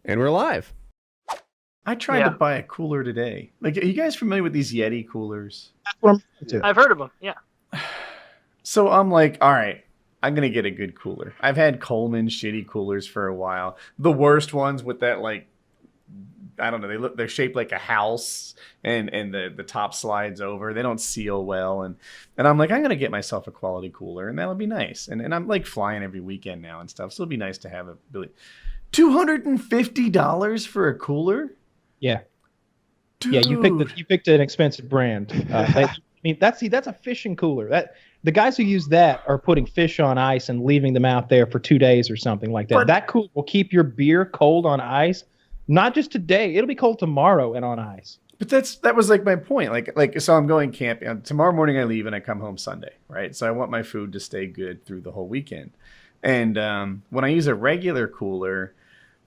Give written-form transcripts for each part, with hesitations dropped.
And we're live. I tried to buy a cooler today. Like, are you guys familiar with these Yeti coolers? That's what I'm into. I've heard of them, yeah. So I'm like, all right, I'm going to get a good cooler. I've had Coleman shitty coolers for a while. The worst ones with that, like, I don't know, they're shaped like a house and the top slides over. They don't seal well. And I'm like, I'm going to get myself a quality cooler and that'll be nice. And I'm like flying every weekend now and stuff. So it'll be nice to have a $250 for a cooler? Yeah. Dude. Yeah, you picked an expensive brand. That's a fishing cooler. The guys who use that are putting fish on ice and leaving them out there for 2 days or something like that. But that cooler will keep your beer cold on ice, not just today. It'll be cold tomorrow and on ice. But that was like my point. Like so I'm going camping. Tomorrow morning I leave and I come home Sunday, right? So I want my food to stay good through the whole weekend. And when I use a regular cooler,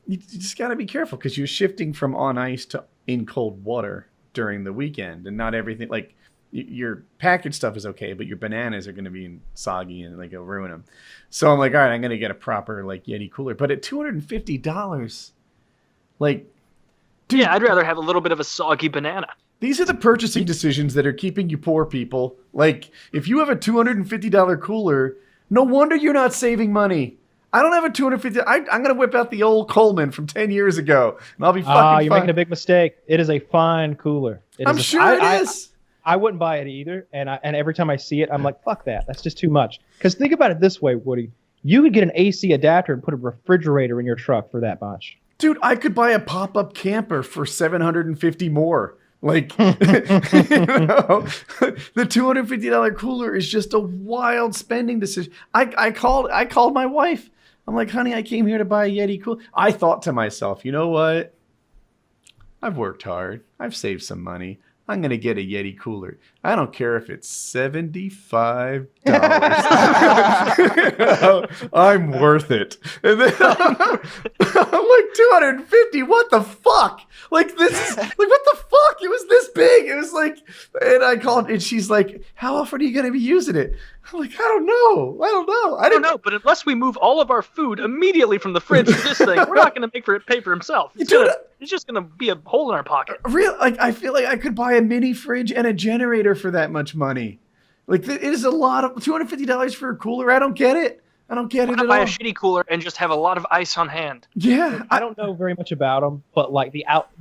you just got to be careful because you're shifting from on ice to in cold water during the weekend, and not everything like your packaged stuff is okay, but your bananas are going to be soggy and like it'll ruin them. So I'm like, all right, I'm going to get a proper like Yeti cooler, but at $250, like, dude, yeah, I'd rather have a little bit of a soggy banana. These are the purchasing decisions that are keeping you poor people. Like, if you have a $250 cooler, no wonder you're not saving money. I don't have a $250. I'm going to whip out the old Coleman from 10 years ago, and I'll be fucking You're fine. making a big mistake. It is a fine cooler. I'm sure it is. I wouldn't buy it either, and every time I see it, I'm like, fuck that. That's just too much. Because think about it this way, Woody. You could get an AC adapter and put a refrigerator in your truck for that much. Dude, I could buy a pop-up camper for $750 more. Like, you know, the $250 cooler is just a wild spending decision. I called my wife. I'm like, honey, I came here to buy a Yeti cooler. I thought to myself, you know what? I've worked hard. I've saved some money. I'm going to get a Yeti cooler. I don't care if it's $75. I'm worth it. And then I'm like, $250? What the fuck? Like, this is, like, what the fuck? It was this big. It was like, and I called, and she's like, how often are you going to be using it? I'm like, I don't know. I don't know, but unless we move all of our food immediately from the fridge to this thing, we're not going to make for it pay for himself. It's just going to be a hole in our pocket. Like, I feel like I could buy a mini fridge and a generator for that much money. Like, it is a lot of $250 for a cooler. I don't get it. I don't get it at all. Buy a shitty cooler and just have a lot of ice on hand. Yeah, I don't know very much about them, but like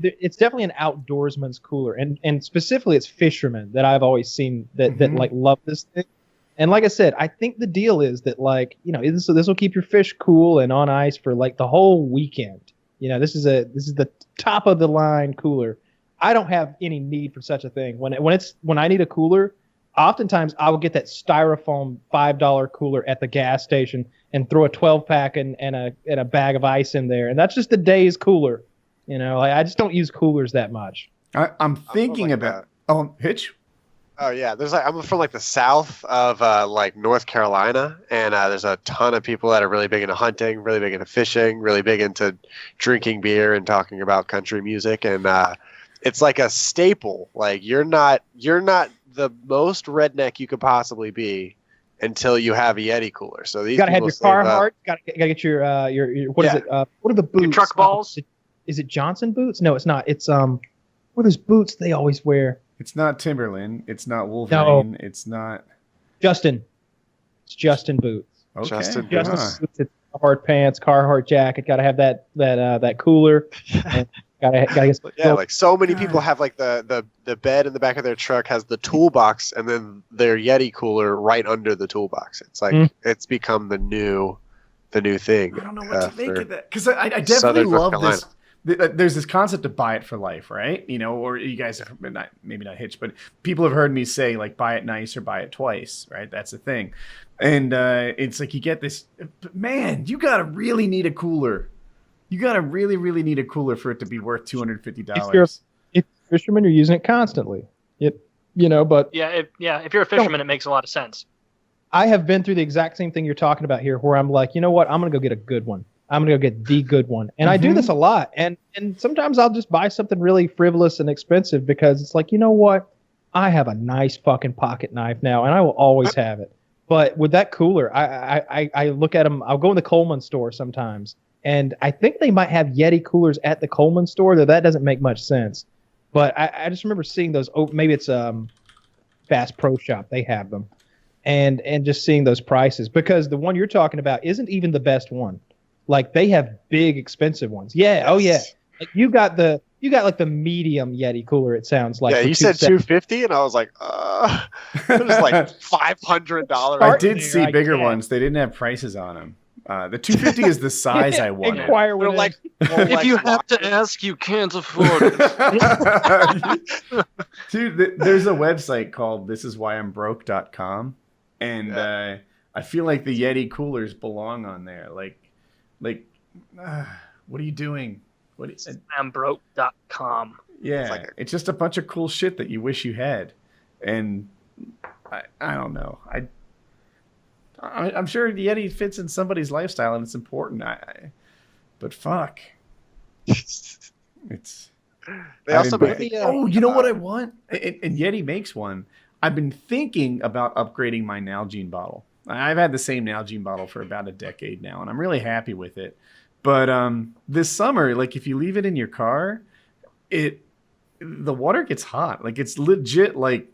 it's definitely an outdoorsman's cooler, and specifically it's fishermen that I've always seen that like love this thing. And like I said, I think the deal is that, like, you know, this will keep your fish cool and on ice for like the whole weekend. You know, this is the top of the line cooler. I don't have any need for such a thing. When I need a cooler, oftentimes I will get that styrofoam $5 cooler at the gas station and throw a 12-pack and a bag of ice in there, and that's just the day's cooler. You know, like, I just don't use coolers that much. I'm thinking about Hitch. Oh yeah, I'm from like the south of like North Carolina, and there's a ton of people that are really big into hunting, really big into fishing, really big into drinking beer and talking about country music, and it's like a staple. Like, you're not the most redneck you could possibly be until you have a Yeti cooler. So these you gotta have your Carhartt. Gotta get your what is it? What are the boots? Your truck balls. Is it Johnson boots? No, it's not. It's what are those boots they always wear? It's not Timberland. It's not Wolverine. No. It's not Justin. It's Justin boots. Okay. Justin boots. It's Carhartt pants, Carhartt jacket. Got to have that cooler. Gotta get. Yeah, like so many people have like the bed in the back of their truck has the toolbox, and then their Yeti cooler right under the toolbox. It's like it's become the new thing. I don't know what to make of that, because I definitely love this. There's this concept of buy it for life, right? You know, or you guys have maybe not Hitch, but people have heard me say like buy it nice or buy it twice, right? That's the thing. And it's like you get this, man, you gotta really need a cooler. You gotta really, really need a cooler for it to be worth $250. If you're a fisherman, you're using it constantly. But if you're a fisherman, it makes a lot of sense. I have been through the exact same thing you're talking about here, where I'm like, you know what, I'm gonna go get a good one. I'm going to go get the good one. And I do this a lot. And sometimes I'll just buy something really frivolous and expensive because it's like, you know what? I have a nice fucking pocket knife now, and I will always have it. But with that cooler, I look at them. I'll go in the Coleman store sometimes, And I think they might have Yeti coolers at the Coleman store, though that doesn't make much sense. But I just remember seeing those. Oh, maybe it's Bass Pro Shop. They have them, and just seeing those prices, because the one you're talking about isn't even the best one. Like, they have big, expensive ones. Yeah. Yes. Oh yeah. Like, you got like the medium Yeti cooler. It sounds like. Yeah, you said $250, and I was like, it was like $500. I did there, see I bigger guess. ones. They didn't have prices on them. The 250 is the size I wanted. Inquire We're with like, If you have to ask, you can't afford it. Dude, there's a website called thisiswhyimbroke.com, and I feel like the Yeti coolers belong on there. Like, what are you doing? Ambroke.com. Yeah, it's just a bunch of cool shit that you wish you had, and I don't know. I'm sure the Yeti fits in somebody's lifestyle and it's important. But fuck, it's. They also make Oh, you know what I want? And Yeti makes one. I've been thinking about upgrading my Nalgene bottle. I've had the same Nalgene bottle for about a decade now, and I'm really happy with it. But this summer, like, if you leave it in your car, the water gets hot. Like, it's legit like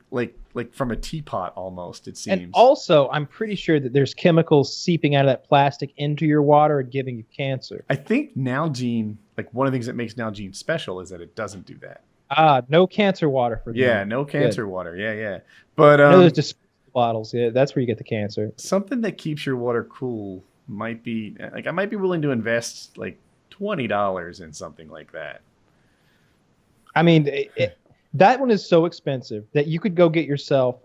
from a teapot almost, it seems. And also, I'm pretty sure that there's chemicals seeping out of that plastic into your water and giving you cancer. I think Nalgene, like, one of the things that makes Nalgene special is that it doesn't do that. No cancer water for Yeah, them. no cancer water. Yeah. But I know there's just bottles. Yeah, that's where you get the cancer. something that keeps your water cool might be, like, I might be willing to invest like $20 in something like that. I mean, that one is so expensive that you could go get yourself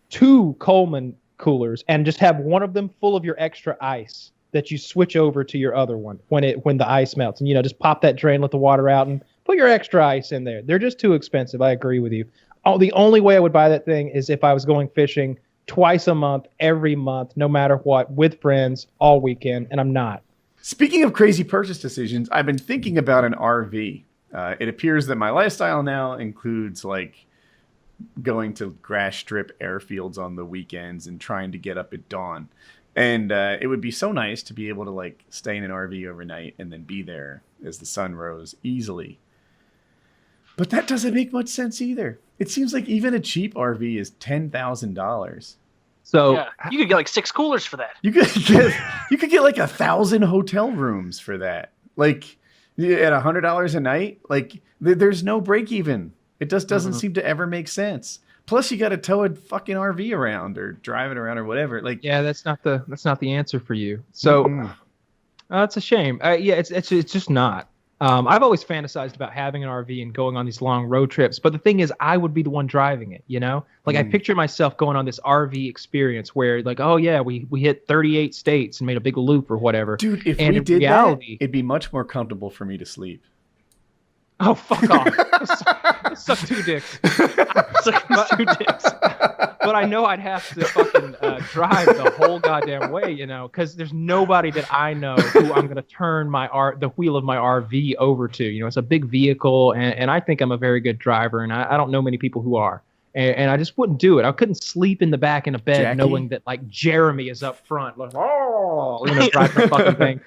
2 Coleman coolers and just have one of them full of your extra ice that you switch over to your other one when the ice melts, and just pop that drain, let the water out, and put your extra ice in there. They're just too expensive. I agree with you. Oh, the only way I would buy that thing is if I was going fishing twice a month, every month, no matter what, with friends all weekend, and I'm not. Speaking of crazy purchase decisions, I've been thinking about an RV. It appears that my lifestyle now includes, like, going to grass strip airfields on the weekends and trying to get up at dawn. And it would be so nice to be able to, like, stay in an RV overnight and then be there as the sun rose easily. But that doesn't make much sense either. It seems like even a cheap RV is $10,000. So Yeah, you could get like 6 coolers for that. You could get like 1,000 hotel rooms for that. Like, at $100 a night, like, there's no break even. It just doesn't seem to ever make sense. Plus, you got to tow a fucking RV around or drive it around or whatever. Like, yeah, that's not the answer for you. So it's a shame. Yeah, it's just not. I've always fantasized about having an RV and going on these long road trips, but the thing is, I would be the one driving it. Like, I picture myself going on this RV experience where, like, oh yeah, we hit 38 states and made a big loop or whatever. dude, if And we in did reality- that, it'd be much more comfortable for me to sleep. Oh, fuck off! Suck 2 dicks. Suck 2 dicks. But I know I'd have to fucking drive the whole goddamn way, because there's nobody that I know who I'm gonna turn the wheel of my RV over to. It's a big vehicle, and I think I'm a very good driver, and I don't know many people who are. And I just wouldn't do it. I couldn't sleep in the back in a bed Jackie? knowing that, like, Jeremy is up front, like, oh, drive the fucking thing.